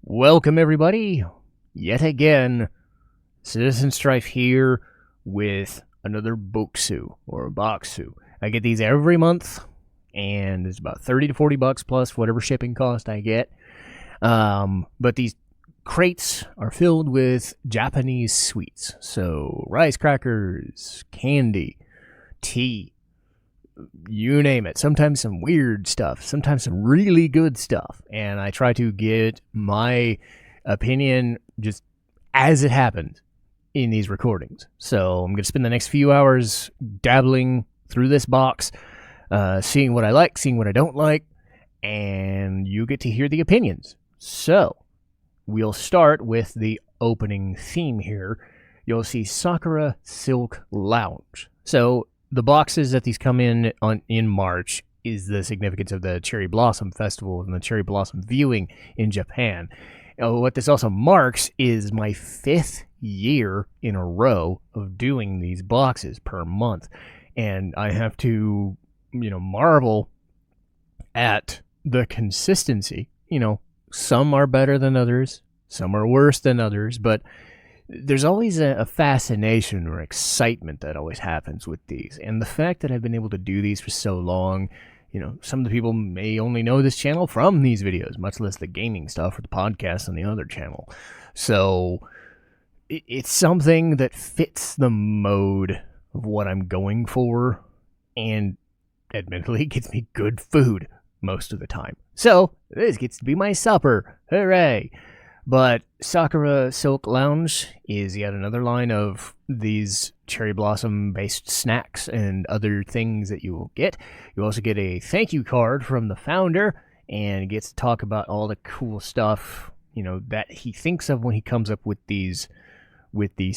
Welcome, everybody, yet again. Citizen Strife here with another Bokksu, or Bokksu. I get these every month, and it's about 30 to 40 bucks plus whatever shipping cost I get. But these crates are filled with Japanese sweets. So, rice crackers, candy, tea, you name it. Sometimes some weird stuff, sometimes some really good stuff. And I try to get my opinion just as it happened in these recordings. So I'm going to spend the next few hours dabbling through this box, seeing what I like, seeing what I don't like, and you get to hear the opinions. So we'll start with the opening theme here. You'll see Sakura Silk Lounge. So the boxes that these come in March is the significance of the Cherry Blossom Festival and the Cherry Blossom viewing in Japan. What this also marks is my 5th year in a row of doing these boxes per month. And I have to, marvel at the consistency. Some are better than others, some are worse than others, but there's always a fascination or excitement that always happens with these. And the fact that I've been able to do these for so long, some of the people may only know this channel from these videos, much less the gaming stuff or the podcast on the other channel. So it's something that fits the mode of what I'm going for, and admittedly gets me good food most of the time. So this gets to be my supper. Hooray! But Sakura Silk Lounge is yet another line of these cherry blossom based snacks and other things that you will get. You also get a thank you card from the founder and gets to talk about all the cool stuff, that he thinks of when he comes up with these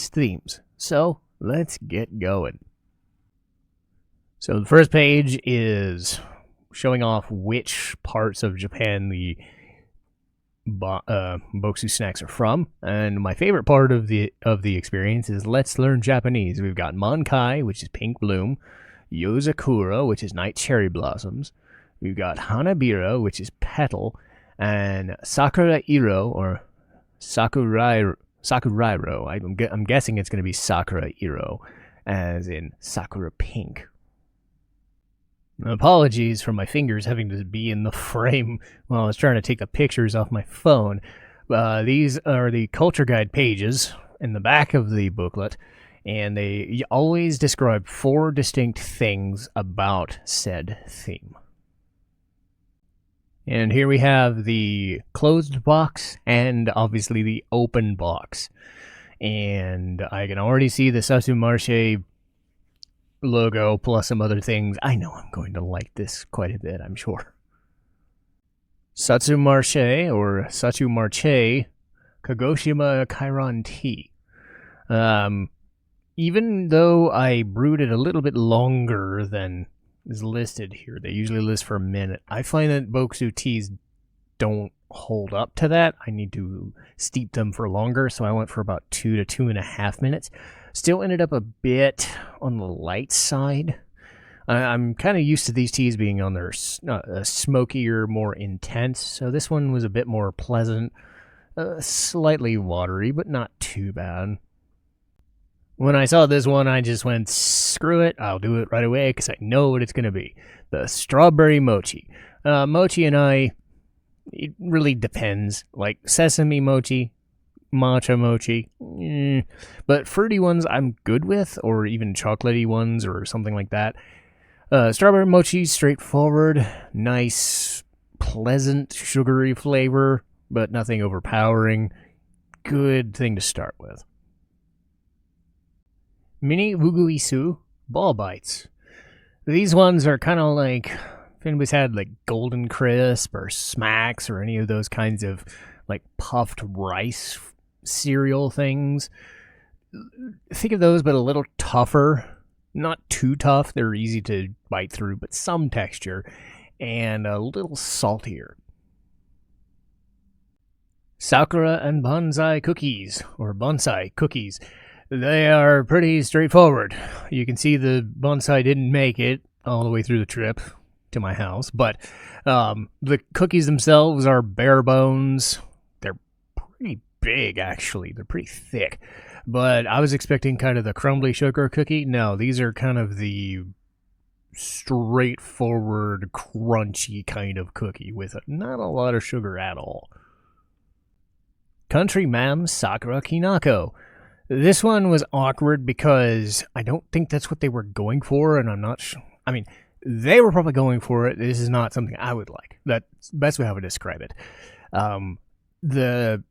themes. So let's get going. So the first page is showing off which parts of Japan the Bokksu snacks are from, and my favorite part of the experience is let's learn Japanese. We've got Mankai, which is pink bloom, Yozakura, which is night cherry blossoms, we've got Hanabira, which is petal, and Sakurairo or Sakurairo. I'm guessing it's going to be Sakurairo, as in Sakura pink. Apologies for my fingers having to be in the frame while I was trying to take the pictures off my phone. These are the culture guide pages in the back of the booklet, and they always describe 4 distinct things about said theme. And here we have the closed box and obviously the open box. And I can already see the Satsumarche logo plus some other things. I know I'm going to like this quite a bit, I'm sure. Satsumarche or Satsumarche Kagoshima Kairon tea. Even though I brewed it a little bit longer than is listed here, they usually list for a minute, I find that Bokksu teas don't hold up to that. I need to steep them for longer, so I went for about 2 to 2.5 minutes. Still ended up a bit on the light side. I'm kind of used to these teas being on their smokier, more intense, so this one was a bit more pleasant, slightly watery, but not too bad. When I saw this one, I just went, screw it, I'll do it right away, because I know what it's going to be. The strawberry mochi. Mochi and it really depends. Like sesame mochi, matcha mochi, but fruity ones I'm good with, or even chocolatey ones or something like that. Strawberry mochi, straightforward, nice, pleasant, sugary flavor, but nothing overpowering. Good thing to start with. Mini Wuguisu ball bites. These ones are kind of like, if anybody's had like Golden Crisp or Smacks or any of those kinds of like puffed rice cereal things, think of those, but a little tougher. Not too tough, they're easy to bite through, but some texture, and a little saltier. Sakura and bonsai cookies, or bonsai cookies. They are pretty straightforward. You can see the bonsai didn't make it all the way through the trip to my house, but the cookies themselves are bare bones. They're pretty big, actually. They're pretty thick. But I was expecting kind of the crumbly sugar cookie. No, these are kind of the straightforward, crunchy kind of cookie with not a lot of sugar at all. Country Ma'am Sakura Kinako. This one was awkward because I don't think that's what they were going for, and I'm not sure. I mean, they were probably going for it. This is not something I would like. That's the best way I would describe it. The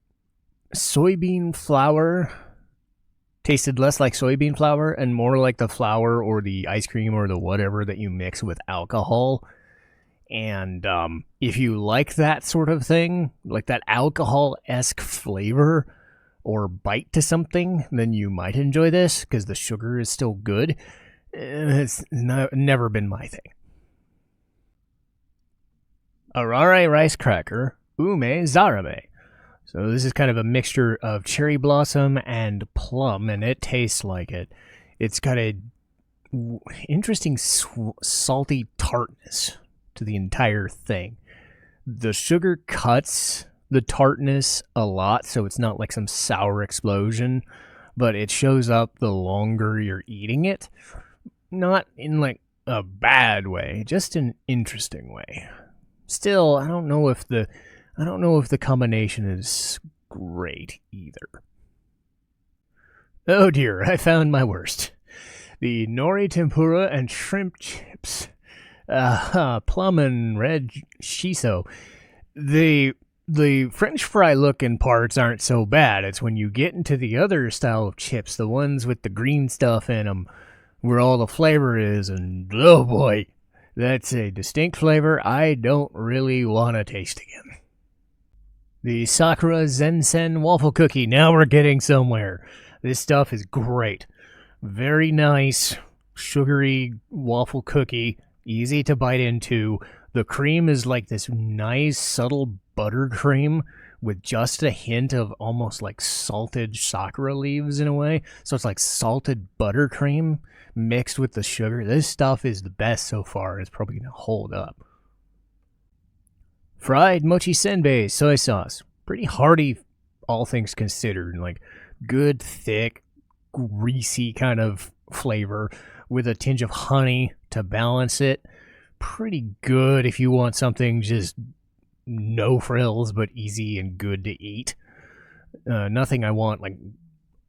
soybean flour tasted less like soybean flour and more like the flour or the ice cream or the whatever that you mix with alcohol. And if you like that sort of thing, like that alcohol-esque flavor or bite to something, then you might enjoy this because the sugar is still good. It's never been my thing. Arare rice cracker, ume zarame. So this is kind of a mixture of cherry blossom and plum, and it tastes like it. It's got a interesting salty tartness to the entire thing. The sugar cuts the tartness a lot, so it's not like some sour explosion, but it shows up the longer you're eating it. Not in like a bad way, just an interesting way. Still, I don't know if the combination is great either. Oh dear, I found my worst. The Nori tempura and shrimp chips. Plum and red shiso. The French fry looking parts aren't so bad. It's when you get into the other style of chips, the ones with the green stuff in them, where all the flavor is, and oh boy, that's a distinct flavor I don't really want to taste again. The Sakurazensen waffle cookie. Now we're getting somewhere. This stuff is great. Very nice, sugary waffle cookie. Easy to bite into. The cream is like this nice, subtle buttercream with just a hint of almost like salted sakura leaves in a way. So it's like salted buttercream mixed with the sugar. This stuff is the best so far. It's probably going to hold up. Fried mochi senbei soy sauce. Pretty hearty, all things considered. Like good, thick, greasy kind of flavor with a tinge of honey to balance it. Pretty good if you want something just no frills but easy and good to eat. Nothing I want like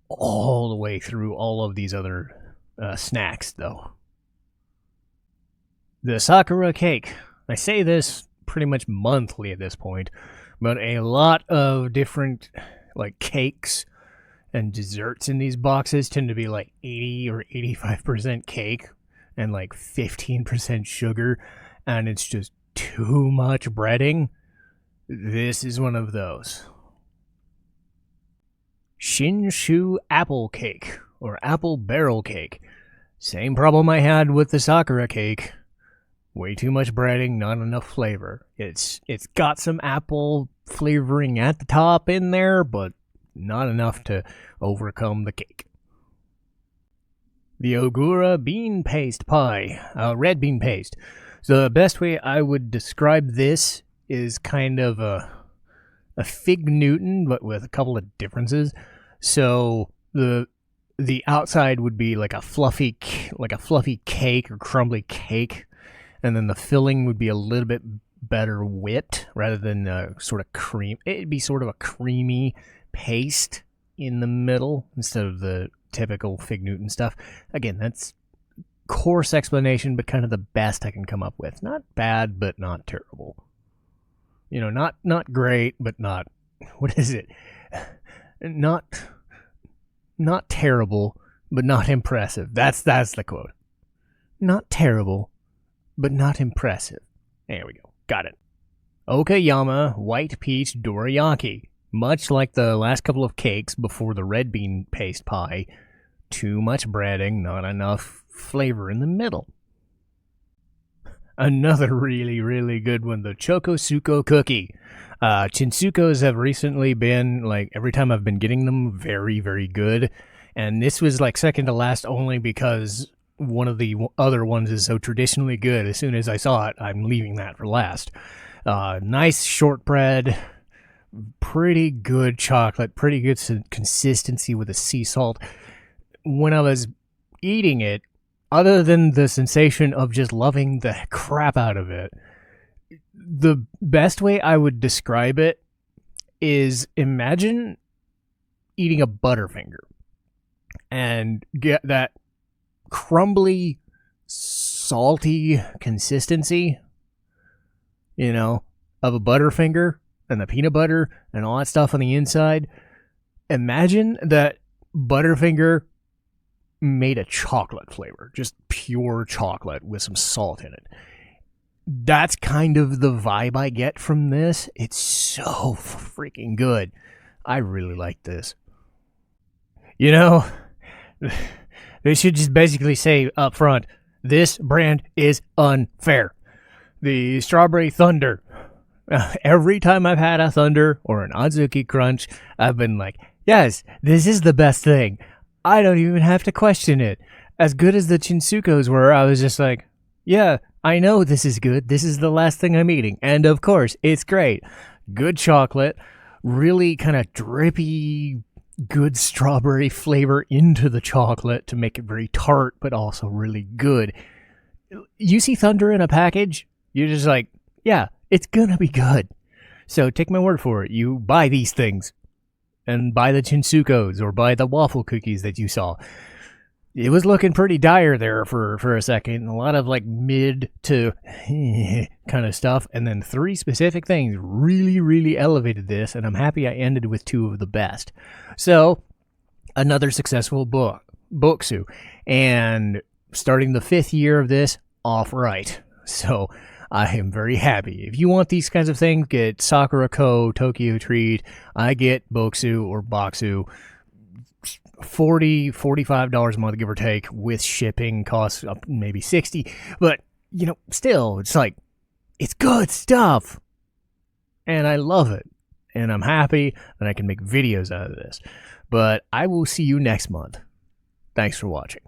all the way through all of these other snacks though. The Sakura cake. I say this pretty much monthly at this point, but a lot of different like cakes and desserts in these boxes tend to be like 80 or 85% cake and like 15% sugar, and it's just too much breading. This is one of those. Shinshu apple cake, or apple barrel cake. Same problem I had with the Sakura cake. Way too much breading, not enough flavor. It's got some apple flavoring at the top in there, but not enough to overcome the cake. The Ogura bean paste pie, red bean paste. So the best way I would describe this is kind of a fig Newton, but with a couple of differences. So the outside would be like a fluffy cake or crumbly cake, and then the filling would be a little bit better whipped rather than sort of cream. It'd be sort of a creamy paste in the middle instead of the typical fig Newton stuff. Again, that's coarse explanation, but kind of the best I can come up with. Not bad, but not terrible. You know, not great, but not, what is it? Not terrible, but not impressive. That's the quote. Not terrible, but not impressive. There we go. Got it. Okayama white peach dorayaki. Much like the last couple of cakes before the red bean paste pie, too much breading, not enough flavor in the middle. Another really, really good one, the Choco Suko cookie. Chinsukos have recently been, like, every time I've been getting them, very, very good. And this was, like, second to last only because one of the other ones is so traditionally good. As soon as I saw it, I'm leaving that for last. Nice shortbread, pretty good chocolate, pretty good consistency with the sea salt. When I was eating it, other than the sensation of just loving the crap out of it, the best way I would describe it is imagine eating a Butterfinger and get that crumbly, salty consistency, of a Butterfinger and the peanut butter and all that stuff on the inside. Imagine that Butterfinger made a chocolate flavor, just pure chocolate with some salt in it. That's kind of the vibe I get from this. It's so freaking good. I really like this. They should just basically say up front, this brand is unfair. The Strawberry Thunder. Every time I've had a Thunder or an Adzuki Crunch, I've been like, yes, this is the best thing. I don't even have to question it. As good as the Chinsukos were, I was just like, yeah, I know this is good. This is the last thing I'm eating. And of course, it's great. Good chocolate, really kind of drippy, good strawberry flavor into the chocolate to make it very tart, but also really good. You see Thunder in a package, you're just like, yeah, it's gonna be good. So take my word for it. You buy these things and buy the Chinsukos or buy the waffle cookies that you saw. It was looking pretty dire there for a second. A lot of like mid to kind of stuff. And then 3 specific things really, really elevated this. And I'm happy I ended with 2 of the best. So another successful Bokksu. And starting the 5th year of this off right. So I am very happy. If you want these kinds of things, get Sakura Co, Tokyo Treat. I get Bokksu or Bokksu. $40, $45 a month, give or take, with shipping costs up maybe $60. But, still, it's like, it's good stuff. And I love it. And I'm happy that I can make videos out of this. But I will see you next month. Thanks for watching.